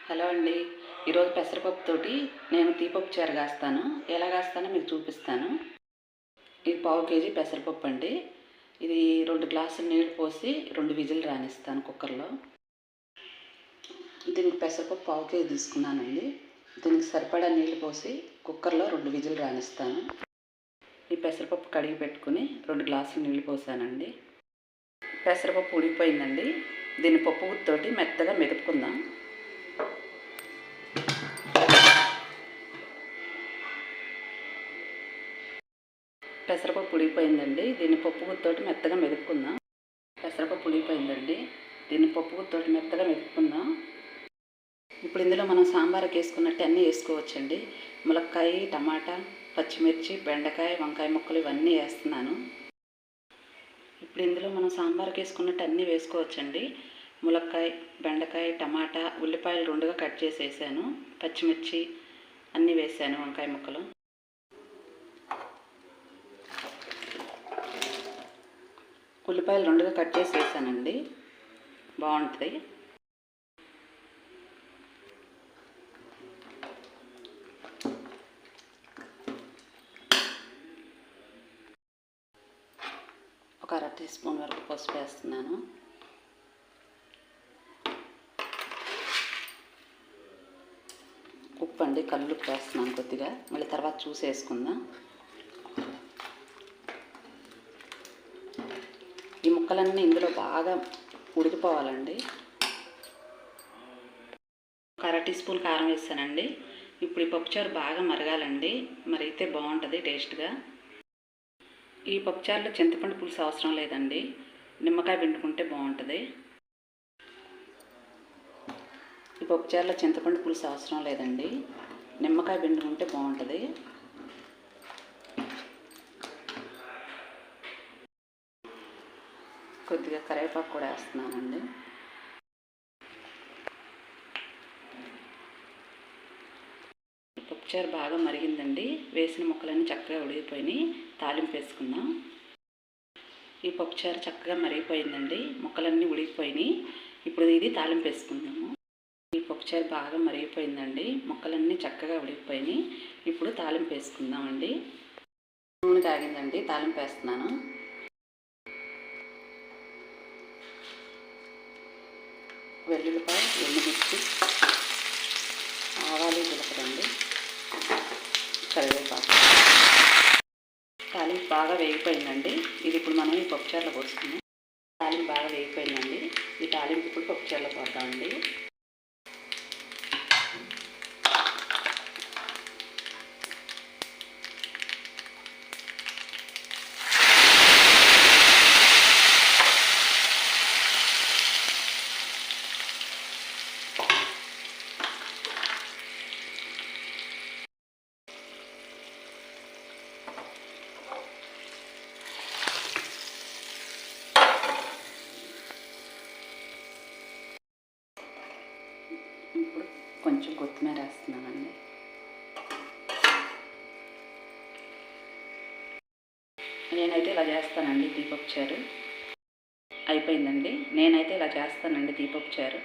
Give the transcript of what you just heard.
Hello అండి. ఈరోజు పెసరపప్పుతోటి నేను తీపప్పు చారు కాస్తాను. ఎలా కాస్తానో మీకు చూపిస్తాను. ఇది పావు కేజీ పెసరపప్పు అండి. ఇది 2 గ్లాసులు నీళ్ళు పోసి 2 విజిల్ రానిస్తాను కుక్కర్లో. దీనికి పెసరపప్పు పావు కేజీ తీసుకున్నానండి. దీనికి సరిపడా నీళ్ళు పోసి కుక్కర్లో 2 విజిల్ రానిస్తాను. ఈ పెసరపప్పు కడిగి పెట్టుకుని 2 గ్లాసులు నీళ్ళు పోసానండి. పెసరపప్పు ఉడికిపోయిందండి. దీన్ని పప్పు గుత్తోటి మెత్తగా మెదుపుకుందాం. పెసరపప్పు ఉడికిపోయిందండి. దీన్ని పప్పు గుత్తోటి మెత్తగా మెదుపుకుందాం. పెసరపప్పు ఉడికిపోయిందండి. దీన్ని పప్పు గుత్తోటి మెత్తగా మెదుపుకుందాం. ఇప్పుడు ఇందులో మనం సాంబార్కి వేసుకున్నట్టు అన్నీ వేసుకోవచ్చండి. ములక్కాయ, టమాటా, పచ్చిమిర్చి, బెండకాయ, వంకాయ ముక్కలు ఇవన్నీ వేస్తున్నాను. ఇప్పుడు ఇందులో మనం సాంబార్కి వేసుకున్నట్టు అన్నీ వేసుకోవచ్చండి. ములక్కాయ, బెండకాయ, టమాటా, ఉల్లిపాయలు 2గా కట్ చేసి వేసాను. పచ్చిమిర్చి అన్నీ వేసాను. వంకాయ ముక్కలు, ఉల్లిపాయలు 2గా కట్ చేసి వేసానండి. బాగుంటుంది. ఒక 1/2 టీ స్పూన్ వరకు పసుపు వేస్తున్నాను. ఉప్పు అండి, కల్లుప్పు వేస్తున్నాను కొద్దిగా. మళ్ళీ తర్వాత చూసి వేసుకుందాం. ఈ ముక్కలన్నీ ఇందులో బాగా ఉడికిపోవాలండి. ఒక 1/2 టీ స్పూన్ కారం వేసానండి. ఇప్పుడు ఈ పప్పుచారు బాగా మరగాలండి. మరిగితే బాగుంటుంది టేస్ట్గా. ఈ పప్పుచారులో చింతపండు పులుసు అవసరం లేదండి. నిమ్మకాయ పిండుకుంటే బాగుంటుంది. ఈ పప్పుచారులో చింతపండు పులుసు అవసరం లేదండి. నిమ్మకాయ పిండుకుంటే బాగుంటుంది. కొద్దిగా కరివేపాకు కూడా వేస్తున్నానండి. పప్పుచారు బాగా మరిగిందండి. వేసిన ముక్కలన్నీ చక్కగా ఉడికిపోయినాయి. తాలింపు వేసుకుందాం. ఈ పప్పుచారు చక్కగా మరిగిపోయిందండి. ముక్కలన్నీ ఉడికిపోయినాయి. ఇప్పుడు ఇది తాలింపు వేసుకుందాము. ఈ పప్పుచారు బాగా మరిగిపోయిందండి. ముక్కలన్నీ చక్కగా ఉడికిపోయినాయి. ఇప్పుడు తాలింపు వేసుకుందామండి. నూనె కాగిందండి. తాలింపు వేస్తున్నాను. వెల్లుల్లిపాయ, ఎండుమిర్చి, ఆవాలు, జీలకర్రండి, కరివేపాకు. తాలింపు బాగా వేగిపోయిందండి. ఇది ఇప్పుడు మనం ఈ పప్పుచారులో పోసుకుందాం. తాలింపు బాగా వేగిపోయిందండి. ఈ తాలింపు ఇప్పుడు పప్పుచారులో పోద్దామండి. ఇప్పుడు కొంచెం కొత్తిమీర వేస్తున్నానండి. నేనైతే ఇలా చేస్తానండి. తీపప్పు చారు అయిపోయిందండి. నేనైతే ఇలా చేస్తానండి తీపప్పు చారు.